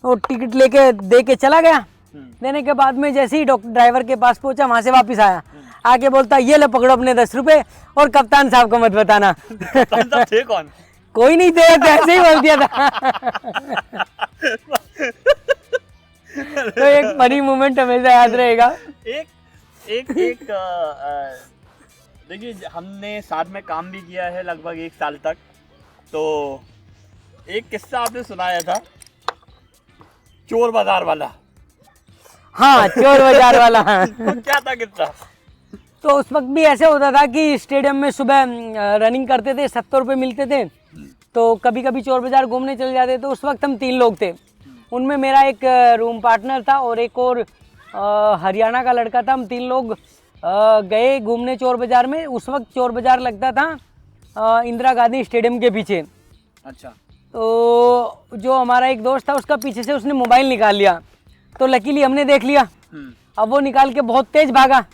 और टिकट लेके दे के चला गया। देने के बाद में जैसे ही ड्राइवर के पास पहुंचा, वहाँ से वापस आया, आके बोलता ये ले पकड़ो अपने 10 रुपए और कप्तान साहब को मत बताना। कप्तान साहब थे कौन? कोई नहीं थे, तो ऐसे ही बोल दिया था। तो एक फनी मोमेंट हमेशा याद रहेगा। एक देखिए, हमने साथ में काम भी किया है लगभग 1 साल तक, तो एक किस्सा आपने सुनाया था चोर बाजार वाला। हाँ, चोर बाजार वाला। तो क्या था किस्सा? तो उस वक्त भी ऐसे होता था कि स्टेडियम में सुबह रनिंग करते थे, 70 रुपये मिलते थे, तो कभी कभी चोर बाजार घूमने चले जाते। तो उस वक्त हम 3 लोग थे, उनमें मेरा एक रूम पार्टनर था और एक और हरियाणा का लड़का था। हम 3 लोग गए घूमने चोर बाजार में। उस वक्त चोर बाजार लगता था इंदिरा गांधी स्टेडियम के पीछे। अच्छा। तो जो हमारा एक दोस्त था, उसका पीछे से उसने मोबाइल निकाल लिया, तो लकीली हमने देख लिया। अब वो निकाल के बहुत तेज भागा।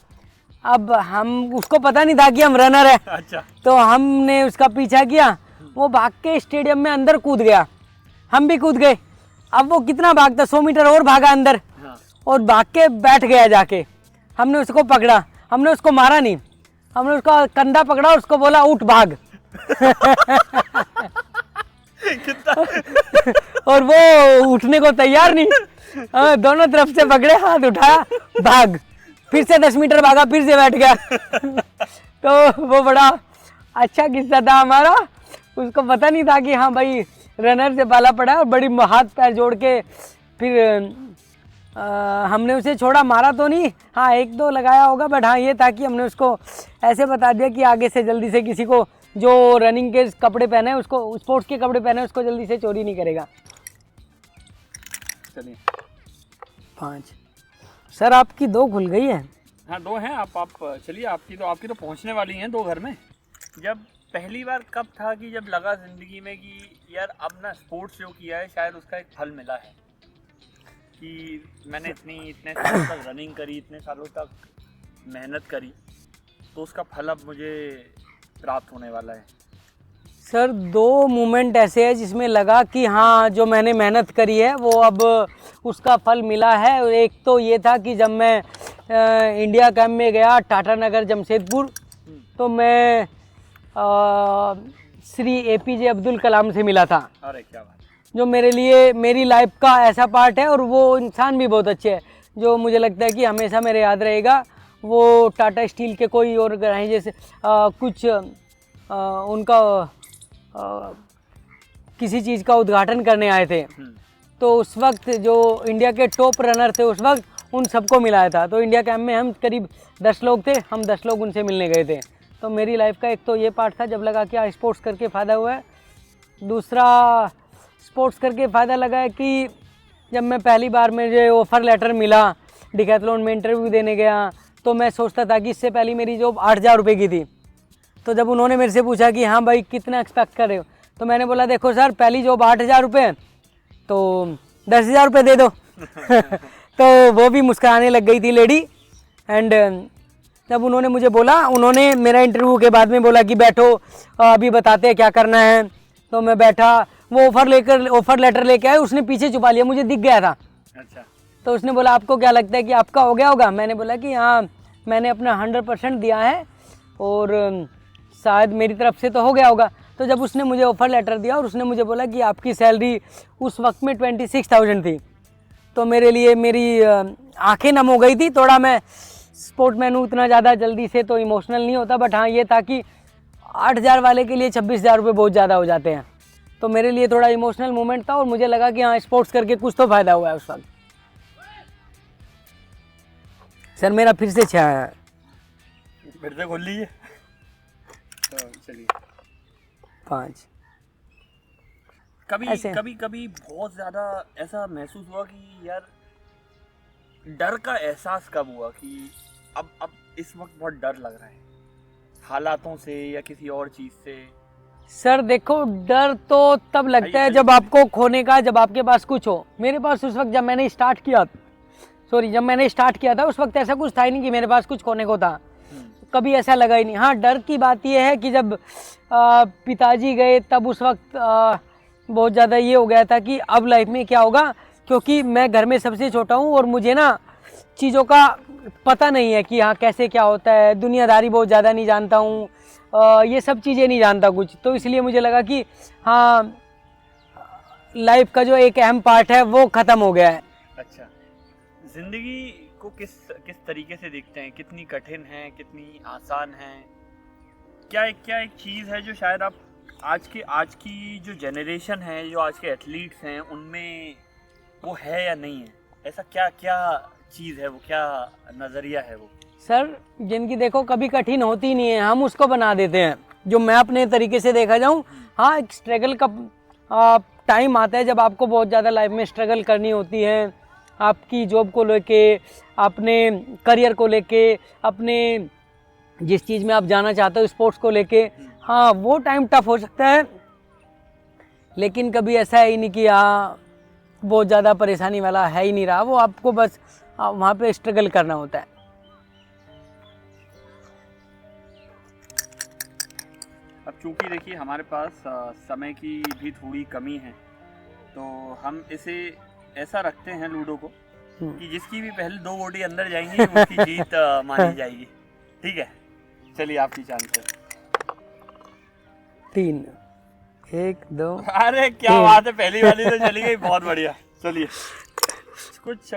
अब हम, उसको पता नहीं था कि हम रनर है। अच्छा। तो हमने उसका पीछा किया, वो भाग के स्टेडियम में अंदर कूद गया, हम भी कूद गए। अब वो कितना भागता, 100 मीटर और भागा अंदर। हाँ। और भाग के बैठ गया जाके। हमने उसको पकड़ा, हमने उसको मारा नहीं, हमने उसका कंधा पकड़ा और उसको बोला उठ भाग। और वो उठने को तैयार नहीं, दोनों तरफ से पकड़े, हाथ उठाया, भाग। फिर से 10 मीटर भागा, फिर से बैठ गया। तो वो बड़ा अच्छा किस्सा था हमारा। उसको पता नहीं था कि हाँ भाई रनर से पाला पड़ा, और बड़ी हाथ पैर जोड़ के फिर हमने उसे छोड़ा, मारा तो नहीं, हाँ 1-2 लगाया होगा, बट हाँ ये था कि हमने उसको ऐसे बता दिया कि आगे से जल्दी से किसी को जो रनिंग के कपड़े पहने हैं, उसको स्पोर्ट्स के कपड़े पहने हैं, उसको जल्दी से चोरी नहीं करेगा। चलिए 5। सर आपकी 2 खुल गई है। हाँ 2 हैं। आप चलिए, आपकी तो पहुंचने वाली हैं 2 घर में। जब पहली बार कब था कि जब लगा जिंदगी में कि यार अब ना स्पोर्ट्स जो किया है शायद उसका एक फल मिला है, कि मैंने इतने सालों तक रनिंग करी, इतने सालों तक मेहनत करी, तो उसका फल अब मुझे प्राप्त होने वाला है? सर 2 मोमेंट ऐसे हैं जिसमें लगा कि हाँ जो मैंने मेहनत करी है वो अब उसका फल मिला है। एक तो ये था कि जब मैं इंडिया कैंप में गया टाटा नगर जमशेदपुर, तो मैं श्री APJ अब्दुल कलाम से मिला था। अरे क्या बात, जो मेरे लिए मेरी लाइफ का ऐसा पार्ट है, और वो इंसान भी बहुत अच्छे है, जो मुझे लगता है कि हमेशा मेरे याद रहेगा। वो टाटा स्टील के कोई और जैसे कुछ उनका किसी चीज़ का उद्घाटन करने आए थे, तो उस वक्त जो इंडिया के टॉप रनर थे उस वक्त उन सबको मिलाया था। तो इंडिया कैंप में हम करीब 10 लोग थे, हम 10 लोग उनसे मिलने गए थे। तो मेरी लाइफ का एक तो ये पार्ट था जब लगा कि हाँ स्पोर्ट्स करके फ़ायदा हुआ है। दूसरा स्पोर्ट्स करके फ़ायदा लगा है कि जब मैं पहली बार मुझे ऑफ़र लेटर मिला, डिकैथलॉन में इंटरव्यू देने गया, तो मैं सोचता था कि इससे पहले मेरी जॉब 8,000 रुपये की थी। तो जब उन्होंने मेरे से पूछा कि हाँ भाई कितना एक्सपेक्ट कर रहे हो, तो मैंने बोला देखो सर पहली जॉब 8,000 रुपये, तो 10,000 रुपये दे दो। तो वो भी मुस्कुराने लग गई थी लेडी। एंड जब उन्होंने मुझे बोला, उन्होंने मेरा इंटरव्यू के बाद में बोला कि बैठो अभी बताते हैं क्या करना है। तो मैं बैठा, वो ऑफ़र लेटर लेके आए, उसने पीछे छुपा लिया, मुझे दिख गया था। अच्छा। तो उसने बोला आपको क्या लगता है कि आपका हो गया होगा? मैंने बोला कि हाँ मैंने अपना 100% दिया है और शायद मेरी तरफ से तो हो गया होगा। तो जब उसने मुझे ऑफ़र लेटर दिया और उसने मुझे बोला कि आपकी सैलरी उस वक्त में 26,000 थी, तो मेरे लिए मेरी आंखें नम हो गई थी। थोड़ा मैं स्पोर्टमैन हूँ, उतना ज़्यादा जल्दी से तो इमोशनल नहीं होता, बट हाँ ये था कि 8,000 वाले के लिए 26,000 रुपये बहुत ज़्यादा हो जाते हैं। तो मेरे लिए थोड़ा इमोशनल मोमेंट था और मुझे लगा कि हाँ स्पोर्ट्स करके कुछ तो फ़ायदा हुआ है उस वक्त। सर मेरा फिर से 6 है। फिर से खोल लीजिए। तो चलिए 5। कभी बहुत ज़्यादा ऐसा महसूस हुआ कि यार डर का एहसास कब हुआ कि अब इस वक्त बहुत डर लग रहा है, हालातों से या किसी और चीज़ से? सर देखो डर तो तब लगता है जब आपको खोने का, जब आपके पास कुछ हो। मेरे पास उस वक्त जब मैंने स्टार्ट किया था उस वक्त ऐसा कुछ था ही नहीं कि मेरे पास कुछ खोने को था, कभी ऐसा लगा ही नहीं। हाँ डर की बात यह है कि जब पिताजी गए तब उस वक्त बहुत ज़्यादा ये हो गया था कि अब लाइफ में क्या होगा, क्योंकि मैं घर में सबसे छोटा हूँ और मुझे ना चीज़ों का पता नहीं है कि हाँ कैसे क्या होता है, दुनियादारी बहुत ज़्यादा नहीं जानता हूँ, ये सब चीज़ें नहीं जानता कुछ, तो इसलिए मुझे लगा कि हाँ लाइफ का जो एक अहम पार्ट है वो ख़त्म हो गया है। अच्छा, जिंदगी को किस किस तरीके से देखते हैं, कितनी कठिन है, कितनी आसान है, क्या एक चीज़ है जो शायद आप आज की जो जनरेशन है, जो आज के एथलीट्स हैं, उनमें वो है या नहीं है, ऐसा क्या क्या चीज़ है वो, क्या नज़रिया है वो? सर जिनकी देखो कभी कठिन होती नहीं है, हम उसको बना देते हैं। जो मैं अपने तरीके से देखा जाऊँ, हाँ एक स्ट्रगल का टाइम आता है जब आपको बहुत ज़्यादा लाइफ में स्ट्रगल करनी होती है, आपकी जॉब को लेके, अपने करियर को लेके, अपने जिस चीज़ में आप जाना चाहते हो स्पोर्ट्स को लेके, हाँ वो टाइम टफ हो सकता है, लेकिन कभी ऐसा है ही नहीं कि हाँ बहुत ज़्यादा परेशानी वाला है ही नहीं रहा। वो आपको बस वहाँ पे स्ट्रगल करना होता है। अब चूंकि देखिए हमारे पास समय की भी थोड़ी कमी है, तो हम इसे ऐसा रखते हैं लूडो को कि जिसकी भी पहले 2 गोटी अंदर जाएंगी उसकी जीत मानी जाएगी। ठीक है, चलिए आपकी चांस है। 3 1 2। अरे क्या बात है, पहली वाली तो चली गई, बहुत बढ़िया। चलिए, कुछ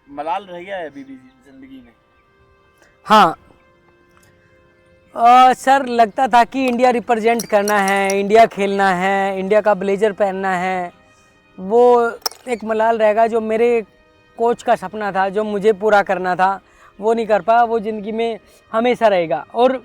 मलाल रह गया है अभी भी जिंदगी में? हाँ सर, लगता था कि इंडिया रिप्रेजेंट करना है, इंडिया खेलना है, इंडिया का ब्लेजर पहनना है, वो एक मलाल रहेगा। जो मेरे कोच का सपना था, जो मुझे पूरा करना था, वो नहीं कर पाया, वो ज़िंदगी में हमेशा रहेगा। और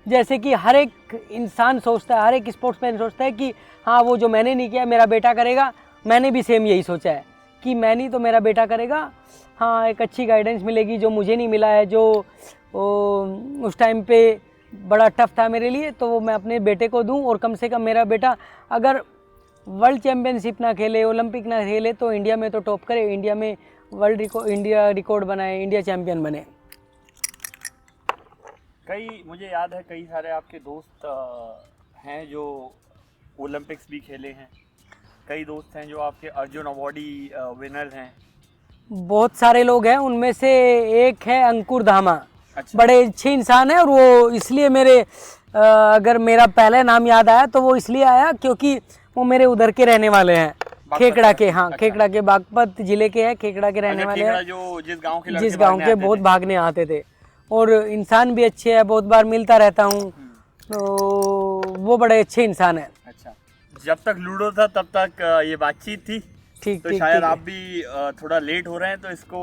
जैसे कि हर एक इंसान सोचता है, हर एक स्पोर्ट्समैन सोचता है कि हाँ वो जो मैंने नहीं किया मेरा बेटा करेगा, मैंने भी सेम यही सोचा है कि मैं नहीं तो मेरा बेटा करेगा। हाँ एक अच्छी गाइडेंस मिलेगी जो मुझे नहीं मिला है, जो उस टाइम पे बड़ा टफ था मेरे लिए, तो वो मैं अपने बेटे को दूं। और कम से कम मेरा बेटा अगर वर्ल्ड चैम्पियनशिप ना खेले, ओलंपिक ना खेले, तो इंडिया में तो टॉप करे, इंडिया में इंडिया रिकॉर्ड बनाए, इंडिया चैम्पियन बने। मुझे याद है कई सारे आपके दोस्त हैं जो ओलंपिक्स भी खेले हैं, कई दोस्त हैं जो आपके अर्जुन अवार्डी विनर्स हैं। बहुत सारे लोग हैं, उनमें से एक है अंकुर धामा। अच्छा। बड़े अच्छे इंसान है, और वो इसलिए मेरे अगर मेरा पहला नाम याद आया तो वो इसलिए आया क्योंकि वो मेरे उधर के रहने वाले हैं, खेकड़ा के। हाँ अच्छा। खेकड़ा के, बागपत जिले के हैं, खेकड़ा के रहने वाले हैं। जो जिस गांव के बहुत भागने आते थे, और इंसान भी अच्छे है, बहुत बार मिलता रहता हूँ, तो वो बड़े अच्छे इंसान है। अच्छा, जब तक लूडो था तब तक ये बातचीत थी। ठीक, तो शायद आप भी थोड़ा लेट हो रहे हैं, तो इसको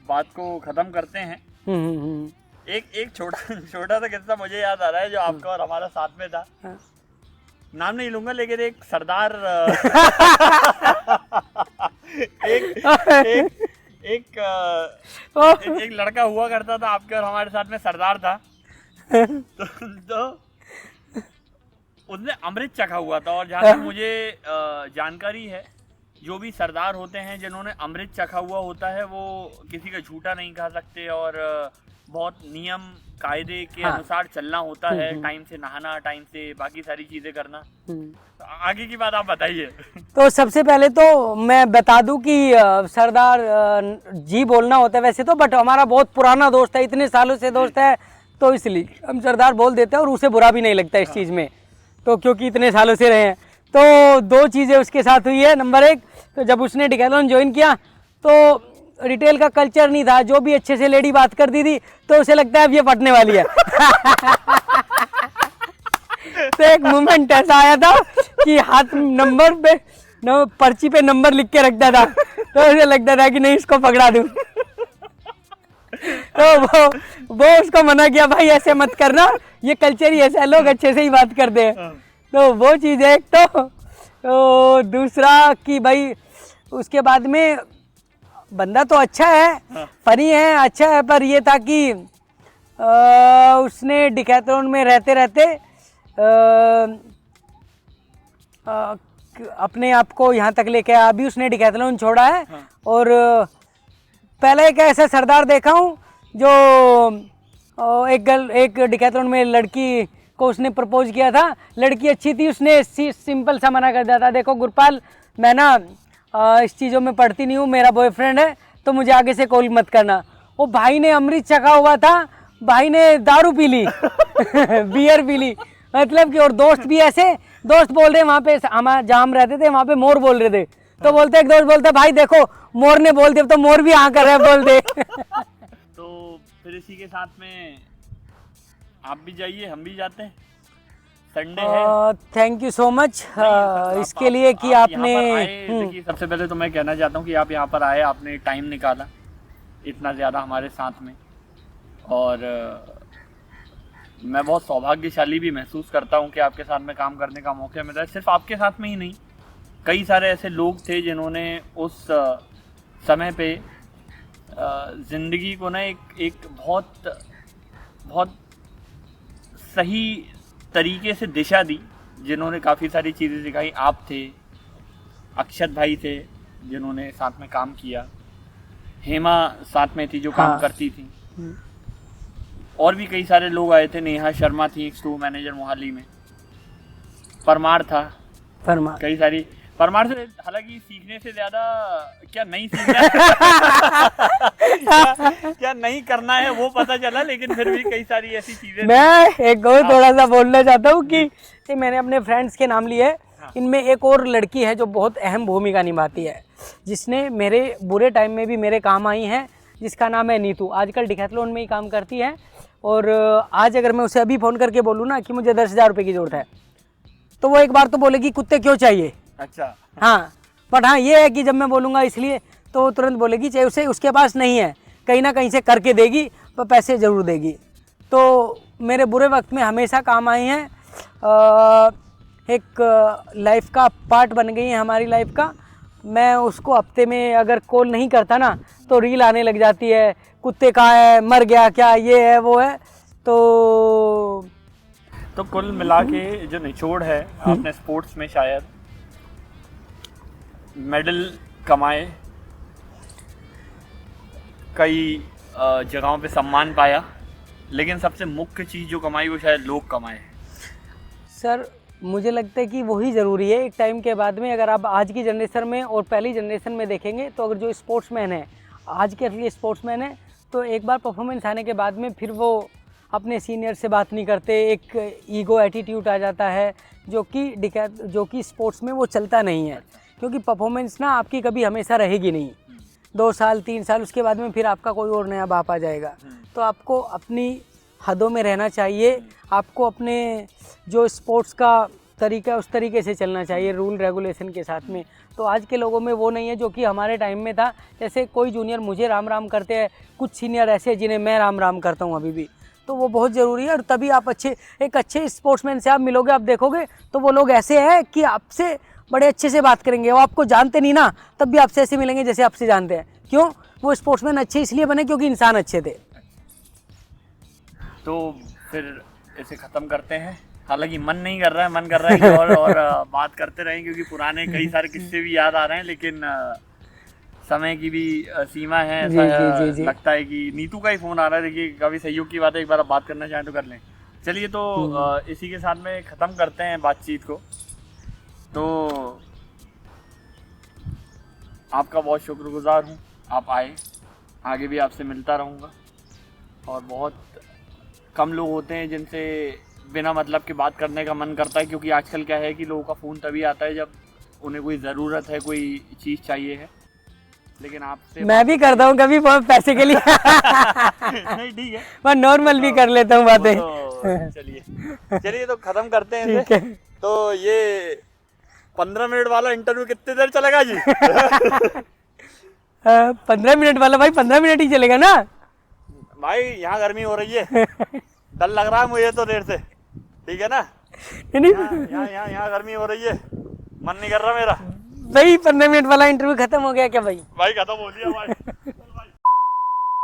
बात को खत्म करते हैं। एक छोटा सा किस्सा मुझे याद आ रहा है जो आपका और हमारा साथ में था। नाम नहीं लूंगा, लेकिन एक सरदार एक लड़का हुआ करता था आपके और हमारे साथ में, सरदार था। तो उसने अमृत चखा हुआ था, और जहाँ तक मुझे जानकारी है, जो भी सरदार होते हैं जिन्होंने अमृत चखा हुआ होता है, वो किसी का झूठा नहीं खा सकते, और बहुत नियम कायदे के अनुसार चलना होता है, टाइम से नहाना, टाइम से बाकी सारी चीजें करना। तो आगे की बात आप बताइए। तो सबसे पहले तो मैं बता दूं कि सरदार जी बोलना होता है वैसे तो, बट हमारा बहुत पुराना दोस्त है, इतने सालों से दोस्त है, तो इसलिए हम सरदार बोल देते हैं, और उसे बुरा भी नहीं लगता इस चीज़ में, तो क्योंकि इतने सालों से रहे हैं। तो 2 चीज़ें उसके साथ हुई है। नंबर 1, तो जब उसने डिकैथलॉन ज्वाइन किया तो रिटेल का कल्चर नहीं था, जो भी अच्छे से लेडी बात करती थी तो उसे लगता है अब ये पटने वाली है। तो एक मोमेंट ऐसा आया था कि हाथ नंबर पे पर्ची पे नंबर लिख के रखता था, तो उसे लगता था कि नहीं इसको पकड़ा दूं। तो वो उसको मना किया, भाई ऐसे मत करना, ये कल्चर ही ऐसा है, लोग अच्छे से ही बात करते हैं। तो वो चीज़ है एक। तो दूसरा कि भाई उसके बाद में बंदा तो अच्छा है, फनी है, अच्छा है, पर ये था कि उसने डिकैथलॉन में रहते रहते अपने आप को यहाँ तक लेके आया। अभी उसने डिकैथलॉन छोड़ा है। और पहले एक ऐसा सरदार देखा हूँ जो एक डिकैथलॉन में लड़की को उसने प्रपोज किया था, लड़की अच्छी थी, उसने सिंपल सा मना कर दिया था, देखो गुरपाल, मैं ना इस चीज़ों में पढ़ती नहीं हूँ, मेरा बॉयफ्रेंड है, तो मुझे आगे से कॉल मत करना। वो भाई ने अमृत चखा हुआ था, भाई ने दारू पी ली बियर पी ली, मतलब कि। और दोस्त भी ऐसे, दोस्त बोल रहे वहाँ पे हम जहाँ हम रहते थे वहाँ पे मोर बोल रहे थे, तो बोलते एक दोस्त बोलते भाई देखो मोर ने बोल दिया, तो मोर भी हाँ कर रहा है बोल दे। तो फिर इसी के साथ में आप भी जाइए, हम भी जाते हैं, संडे है। थैंक यू सो मच इसके लिए कि आपने देखिए, सबसे पहले तो मैं कहना चाहता हूँ कि आप यहाँ पर आए, आपने टाइम निकाला इतना ज़्यादा हमारे साथ में, और मैं बहुत सौभाग्यशाली भी महसूस करता हूँ कि आपके साथ में काम करने का मौका मिला। सिर्फ आपके साथ में ही नहीं, कई सारे ऐसे लोग थे जिन्होंने उस समय पे ज़िंदगी को ना एक बहुत सही तरीके से दिशा दी, जिन्होंने काफ़ी सारी चीज़ें सिखाई। आप थे, अक्षत भाई थे जिन्होंने साथ में काम किया, हेमा साथ में थी जो काम करती थी, और भी कई सारे लोग आए थे। नेहा शर्मा थी, एक स्टोर मैनेजर मोहाली में, परमार था, कई सारी। परमार से हालांकि सीखने से ज्यादा क्या नहीं सीखना है क्या नहीं करना है वो पता चला, लेकिन फिर भी कई सारी ऐसी चीजें। मैं एक और थोड़ा सा बोलना चाहता हूँ कि मैंने अपने फ्रेंड्स के नाम लिए, इनमें एक और लड़की है जो बहुत अहम भूमिका निभाती है, जिसने मेरे बुरे टाइम में भी मेरे काम आई है, जिसका नाम है नीतू। आजकल डिकैथलॉन में ही काम करती है, और आज अगर मैं उसे अभी फ़ोन करके बोलूँ ना कि मुझे 10,000 रुपये की ज़रूरत है, तो वो एक बार तो बोलेगी कुत्ते क्यों चाहिए। अच्छा। हाँ, बट हाँ ये है कि जब मैं बोलूँगा इसलिए, तो वो तुरंत बोलेगी, चाहे उसे उसके पास नहीं है, कहीं ना कहीं से करके देगी, पर पैसे ज़रूर देगी। तो मेरे बुरे वक्त में हमेशा काम आई हैं, एक लाइफ का पार्ट बन गई है हमारी लाइफ का। मैं उसको हफ्ते में अगर कॉल नहीं करता ना तो रील आने लग जाती है, कुत्ते कहाँ है, मर गया क्या, ये है वो है। तो कुल मिला के जो निचोड़ है, आपने स्पोर्ट्स में शायद मेडल कमाए, कई जगहों पे सम्मान पाया, लेकिन सबसे मुख्य चीज़ जो कमाई वो शायद लोग कमाए। सर मुझे लगता है कि वही ज़रूरी है एक टाइम के बाद में। अगर आप आज की जनरेशन में और पहली जनरेशन में देखेंगे, तो अगर जो स्पोर्ट्समैन है, आज के असली स्पोर्ट्समैन है, तो एक बार परफॉर्मेंस आने के बाद में फिर वो अपने सीनियर से बात नहीं करते, एक ईगो एटीट्यूड आ जाता है, जो कि स्पोर्ट्स में वो चलता नहीं है। क्योंकि परफॉर्मेंस ना आपकी कभी हमेशा रहेगी नहीं, 2 साल 3 साल उसके बाद में फिर आपका कोई और नया बाप आ जाएगा। तो आपको अपनी हदों में रहना चाहिए, आपको अपने जो स्पोर्ट्स का तरीका है उस तरीके से चलना चाहिए, रूल रेगुलेशन के साथ में। तो आज के लोगों में वो नहीं है जो कि हमारे टाइम में था। जैसे कोई जूनियर मुझे राम राम करते हैं, कुछ सीनियर ऐसे जिन्हें मैं राम राम करता हूँ अभी भी। तो वो बहुत ज़रूरी है, और तभी आप एक अच्छे स्पोर्ट्समैन से आप मिलोगे, आप देखोगे तो वो लोग ऐसे हैं कि आपसे बड़े अच्छे से बात करेंगे। वो आपको जानते नहीं ना, तब भी आपसे ऐसे मिलेंगे जैसे आपसे जानते हैं। क्यों? वो स्पोर्ट्समैन अच्छे इसलिए बने क्योंकि इंसान अच्छे थे। तो फिर इसे ख़त्म करते हैं। हालांकि मन नहीं कर रहा है, मन कर रहा है कि और बात करते रहें, क्योंकि पुराने कई सारे किस्से भी याद आ रहे हैं, लेकिन समय की भी सीमा है। ऐसा जी। लगता है कि नीतू का ही फ़ोन आ रहा है। देखिए, काफ़ी सहयोग की बात है, एक बार आप बात करना चाहें तो कर लें। चलिए, तो इसी के साथ में ख़त्म करते हैं बातचीत को। तो आपका बहुत शुक्रगुजार हूँ, आप आए, आगे भी आपसे मिलता रहूँगा। और बहुत कम लोग होते हैं जिनसे बिना मतलब के बात करने का मन करता है, क्योंकि आजकल क्या है कि लोगों का फ़ोन तभी आता है जब उन्हें कोई ज़रूरत है, कोई चीज़ चाहिए है। लेकिन आपसे मैं भी करता हूँ कभी पैसे के लिए नहीं, ठीक है, मैं नॉर्मल भी कर लेता हूँ बातें। चलिए तो ख़त्म करते हैं इसे। तो ये 15 मिनट वाला इंटरव्यू कितनी देर चलेगा जी? 15 मिनट वाला भाई 15 मिनट ही चलेगा ना भाई। यहाँ गर्मी हो रही है, डर लग रहा है मुझे तो देर से, ठीक है ना? यहाँ गर्मी हो रही है, मन नहीं कर रहा मेरा भाई। 15 मिनट वाला इंटरव्यू खत्म हो गया क्या भाई? भाई खत्म हो गया भाई।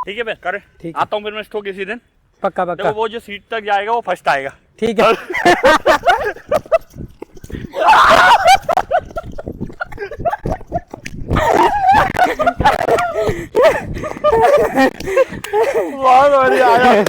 ठीक है, करे आता हूँ फिर मैं स्टोर किसी दिन। पक्का। देखो, वो जो सीट तक जाएगा वो फर्स्ट आएगा, ठीक है? बहुत बढ़िया आया।